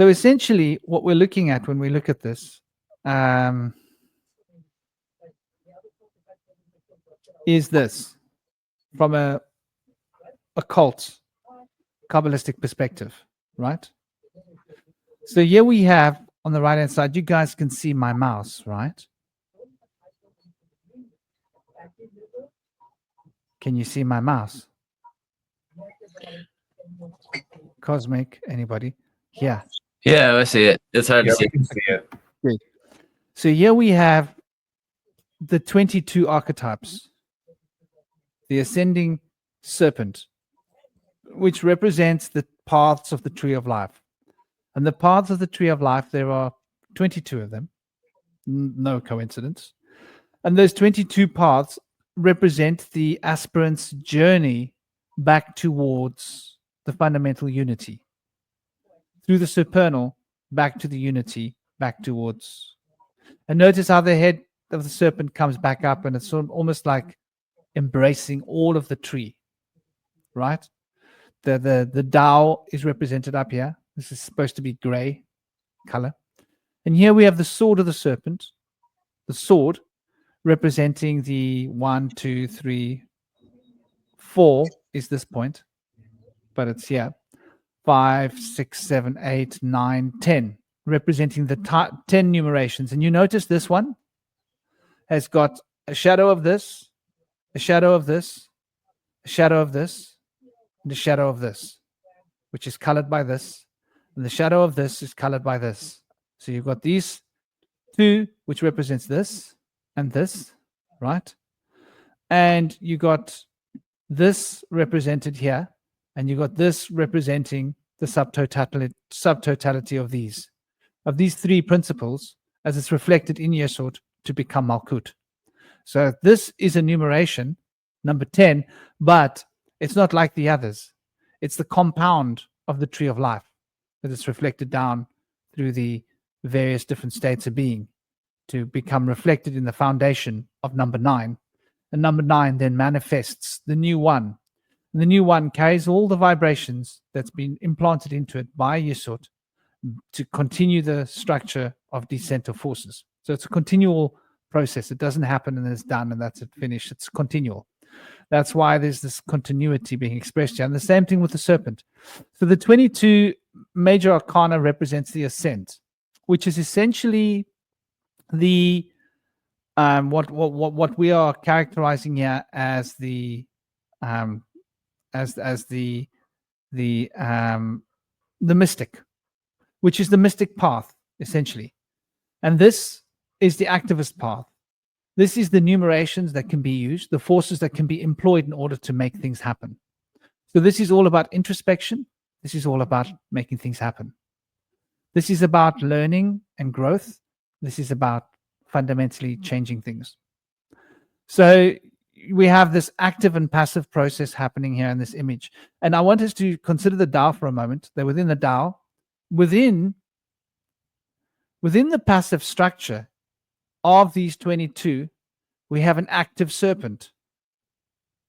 So essentially, what we're looking at when we look at this is this from a occult, Kabbalistic perspective, right? So here we have on the right-hand side, you guys can see my mouse, right? Can you see my mouse? Cosmic, anybody? Yeah. Yeah, I see it. It's hard to see. We can see it. Good. So here we have the 22 archetypes, the ascending serpent, which represents the paths of the tree of life. And the paths of the tree of life, there are 22 of them. No coincidence. And those 22 paths represent the aspirant's journey back towards the fundamental unity. Through the supernal, back to the unity, back towards. And notice how the head of the serpent comes back up, and it's sort of almost like embracing all of the tree, right? The Tao is represented up here. This is supposed to be gray color. And here we have the sword of the serpent, the sword representing the 1, 2, 3, 4 is this point, but it's here. 5, 6, 7, 8, 9, 10, representing the 10 numerations. And you notice this one has got a shadow of this, a shadow of this, a shadow of this, and a shadow of this, which is colored by this. And the shadow of this is colored by this. So you've got these two, which represents this and this, right? And you got this represented here, and you got this representing the subtotality of these three principles as it's reflected in Yesod to become Malkut. So this is a numeration, number 10, but it's not like the others. It's the compound of the tree of life that is reflected down through the various different states of being to become reflected in the foundation of number 9. And number 9 then manifests the new one. And the new one carries all the vibrations that's been implanted into it by Yesod to continue the structure of descent of forces. So it's a continual process. It doesn't happen and then it's done and that's it, finished. It's continual. That's why there's this continuity being expressed here. And the same thing with the serpent. So the 22 Major Arcana represents the ascent, which is essentially the what we are characterizing here as the mystic, which is the mystic path essentially, and this is the activist path. This is the numerations that can be used, the forces that can be employed in order to make things happen. So this is all about introspection. This is all about making things happen. This is about learning and growth. This is about fundamentally changing things. So we have this active and passive process happening here in this image. And I want us to consider the Tao for a moment. That within the Tao, within the passive structure of these 22, we have an active serpent.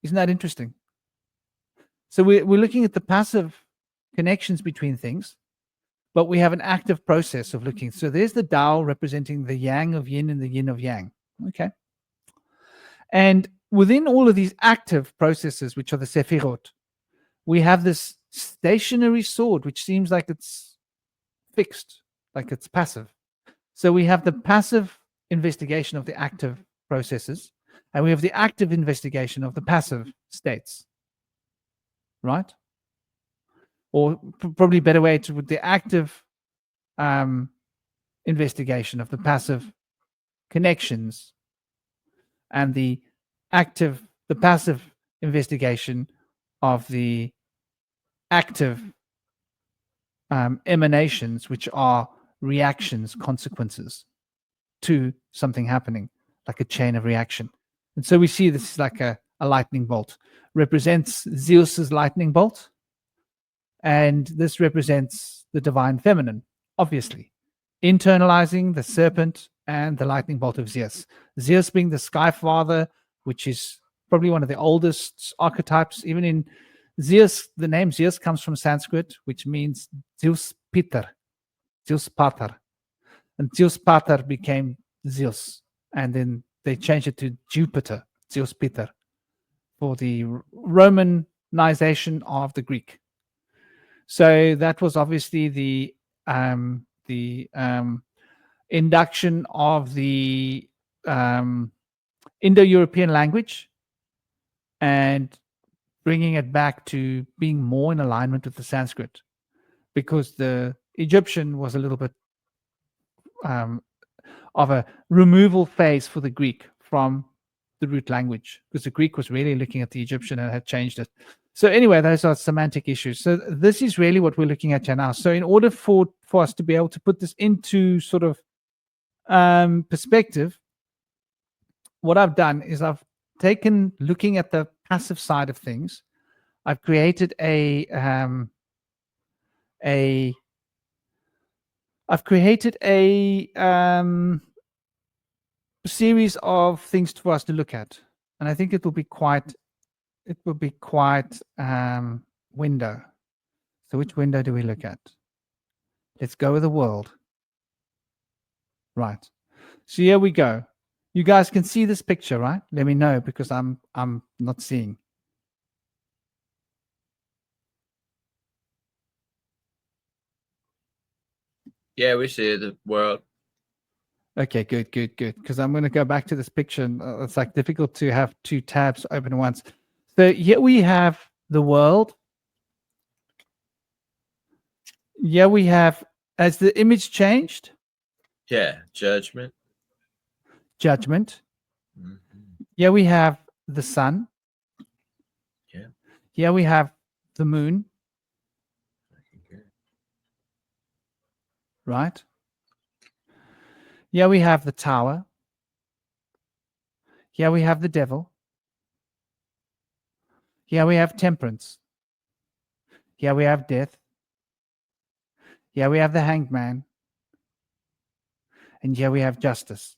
Isn't that interesting? So we're looking at the passive connections between things, but we have an active process of looking. So there's the Tao representing the yang of yin and the yin of yang. Okay. And within all of these active processes, which are the Sephirot, we have this stationary sword, which seems like it's fixed, like it's passive. So we have the passive investigation of the active processes, and we have the active investigation of the passive states, right? Or probably a better way to with the active investigation of the passive connections and the passive investigation of the active emanations, which are reactions, consequences to something happening, like a chain of reaction. And so we see this is like a lightning bolt, represents Zeus's lightning bolt. And this represents the divine feminine, obviously, internalizing the serpent and the lightning bolt of Zeus. Zeus being the sky father, which is probably one of the oldest archetypes. Even in Zeus, the name Zeus comes from Sanskrit, which means Zeus Peter, Zeus Pater. And Zeus Pater became Zeus. And then they changed it to Jupiter, Zeus Peter, for the Romanization of the Greek. So that was obviously the induction of the Indo-European language and bringing it back to being more in alignment with the Sanskrit, because the Egyptian was a little bit of a removal phase for the Greek from the root language, because the Greek was really looking at the Egyptian and had changed it. So anyway, those are semantic issues. So this is really what we're looking at here now. So in order for us to be able to put this into sort of perspective, what I've done is I've taken, looking at the passive side of things, I've created a series of things for us to look at, and I think it will be quite window. So which window do we look at? Let's go with the world. Right. So here we go. You guys can see this picture, right? Let me know, because I'm not seeing. Yeah, we see the world. Okay, good. Because I'm going to go back to this picture. And, it's like difficult to have two tabs open at once. So here we have the world. Yeah, we have, as the image changed. Yeah, judgment. Mm-hmm. Yeah, we have the sun. Yeah. Yeah, we have the moon. Okay. Right. Yeah, we have the tower. Yeah, we have the devil. Yeah, we have temperance. Yeah, we have death. Yeah, we have the hanged man. And yeah, we have justice.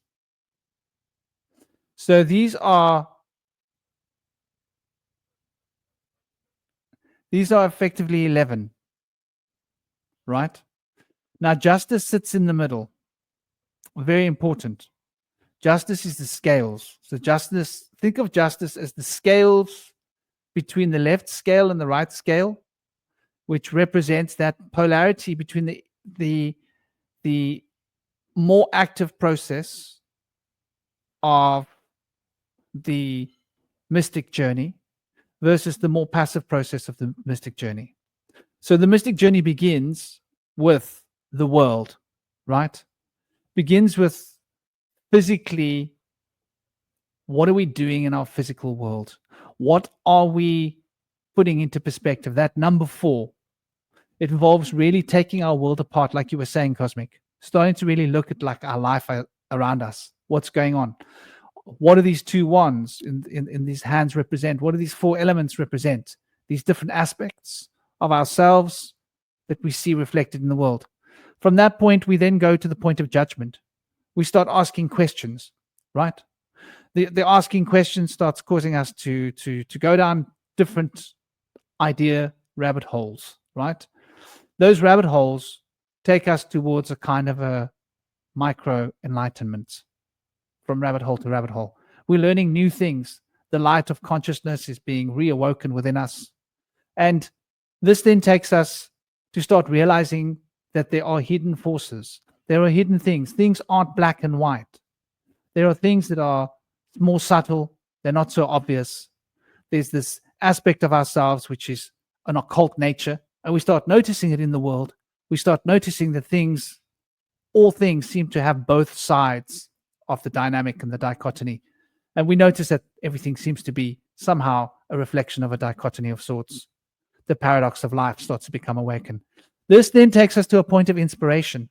So these are effectively 11. Right? Now, justice sits in the middle. Very important. Justice is the scales. So justice, think of justice as the scales between the left scale and the right scale, which represents that polarity between the more active process of the mystic journey versus the more passive process of the mystic journey. So the mystic journey begins with the world, right? Begins with physically, what are we doing in our physical world? What are we putting into perspective? That number 4, it involves really taking our world apart, like you were saying, Cosmic, starting to really look at like our life around us. What's going on? What do these 2 wands in these hands represent? What do these 4 elements represent? These different aspects of ourselves that we see reflected in the world. From that point, we then go to the point of judgment. We start asking questions, right? The asking questions starts causing us to go down different idea rabbit holes, right? Those rabbit holes take us towards a kind of a micro enlightenment, from rabbit hole to rabbit hole. We're learning new things. The light of consciousness is being reawoken within us. And this then takes us to start realizing that there are hidden forces. There are hidden things. Things aren't black and white. There are things that are more subtle. They're not so obvious. There's this aspect of ourselves which is an occult nature, and we start noticing it in the world. We start noticing that all things seem to have both sides of the dynamic and the dichotomy. And we notice that everything seems to be somehow a reflection of a dichotomy of sorts. The paradox of life starts to become awakened. This then takes us to a point of inspiration.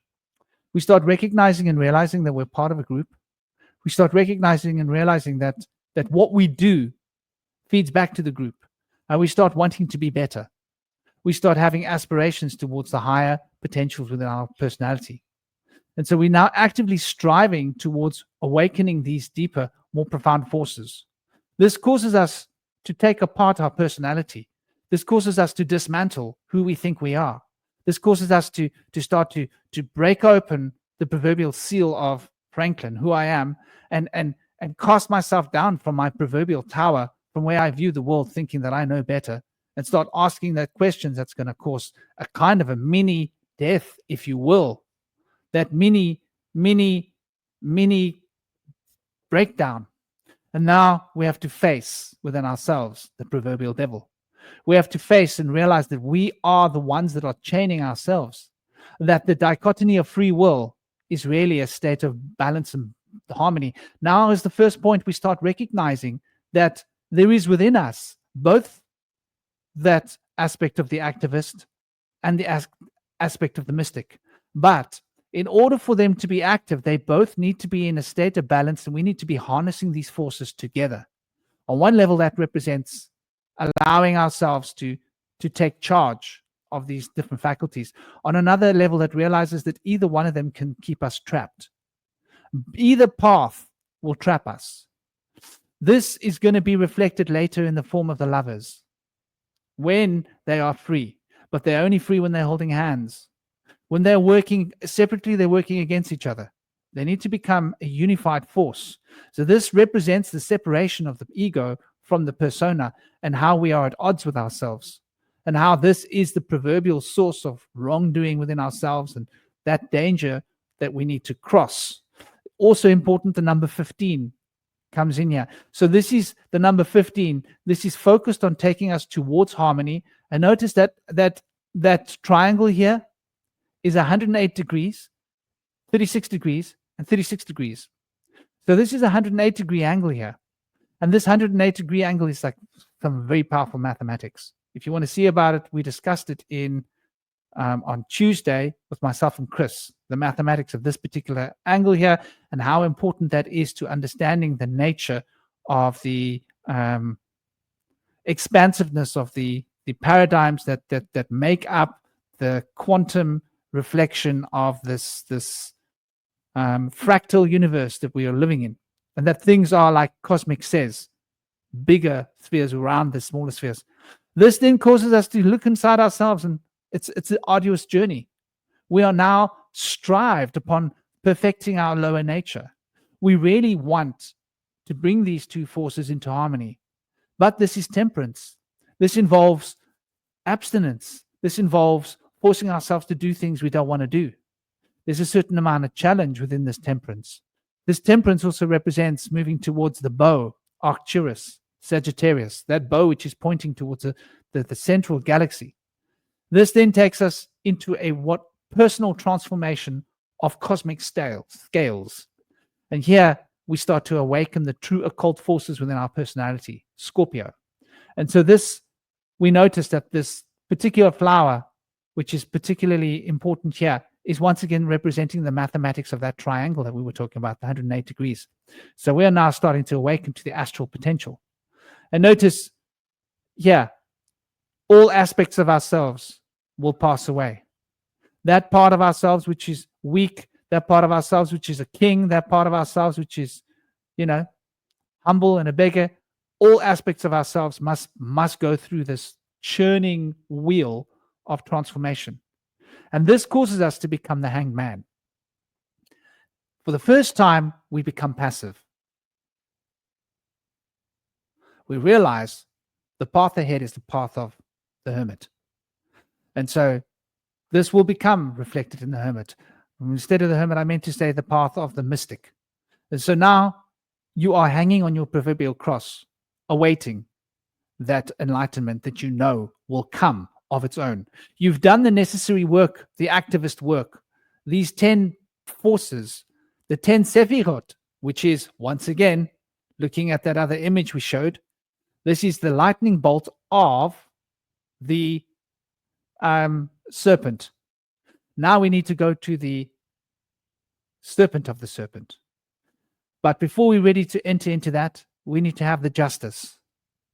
We start recognizing and realizing that we're part of a group. We start recognizing and realizing that what we do feeds back to the group, and we start wanting to be better. We start having aspirations towards the higher potentials within our personality. And so we're now actively striving towards awakening these deeper, more profound forces. This causes us to take apart our personality. This causes us to dismantle who we think we are. This causes us to start to break open the proverbial seal of Franklin, who I am, and cast myself down from my proverbial tower, from where I view the world, thinking that I know better, and start asking that questions that's going to cause a kind of a mini death, if you will, that mini breakdown. And now we have to face within ourselves the proverbial devil. We have to face and realize that we are the ones that are chaining ourselves, that the dichotomy of free will is really a state of balance and harmony. Now is the first point we start recognizing that there is within us both that aspect of the activist and the aspect of the mystic. But in order for them to be active, they both need to be in a state of balance, and we need to be harnessing these forces together. On one level, that represents allowing ourselves to take charge of these different faculties. On another level, that realizes that either one of them can keep us trapped. Either path will trap us. This is going to be reflected later in the form of the lovers, when they are free, but they're only free when they're holding hands. When they're working separately, they're working against each other. They need to become a unified force. So this represents the separation of the ego from the persona, and how we are at odds with ourselves, and how this is the proverbial source of wrongdoing within ourselves, and that danger that we need to cross. Also important, the number 15 comes in here. So this is the number 15. This is focused on taking us towards harmony. And notice that triangle here is 108 degrees, 36 degrees, and 36 degrees. So this is a 108-degree angle here. And this 108-degree angle is like some very powerful mathematics. If you want to see about it, we discussed it on Tuesday with myself and Chris, the mathematics of this particular angle here, and how important that is to understanding the nature of the expansiveness of the paradigms that make up the quantum reflection of this fractal universe that we are living in, and that things are, like cosmic says, bigger spheres around the smaller spheres. This then causes us to look inside ourselves, and it's an arduous journey. We are now strived upon perfecting our lower nature. We really want to bring these two forces into harmony, but this is temperance. This involves abstinence. This involves forcing ourselves to do things we don't want to do. There's a certain amount of challenge within this temperance. This temperance also represents moving towards the bow, Arcturus, Sagittarius, that bow which is pointing towards the central galaxy. This then takes us into a personal transformation of cosmic scales. And here we start to awaken the true occult forces within our personality, Scorpio. And so we notice that this particular flower, which is particularly important here, is once again representing the mathematics of that triangle that we were talking about, the 108 degrees. So we are now starting to awaken to the astral potential. And notice here, all aspects of ourselves will pass away. That part of ourselves which is weak, that part of ourselves which is a king, that part of ourselves which is, humble and a beggar, all aspects of ourselves must go through this churning wheel of transformation. And this causes us to become the hanged man. For the first time, we become passive. We realize the path ahead is the path of the hermit. And so this will become reflected in the hermit. Instead of the hermit, I meant to say the path of the mystic. And so now you are hanging on your proverbial cross, awaiting that enlightenment that you know will come of its own. You've done the necessary work, the activist work. These 10 forces, the 10 Sephirot, which is, once again, looking at that other image we showed, this is the lightning bolt of the serpent. Now we need to go to the serpent of the serpent. But before we're ready to enter into that, we need to have the justice,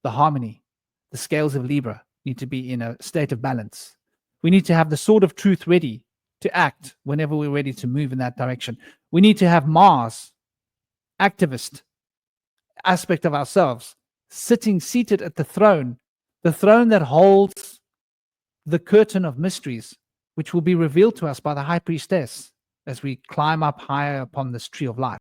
the harmony, the scales of Libra need to be in a state of balance. We need to have the sword of truth ready to act whenever we're ready to move in that direction. We need to have Mars, activist aspect of ourselves, seated at the throne that holds the curtain of mysteries which will be revealed to us by the high priestess as we climb up higher upon this tree of life.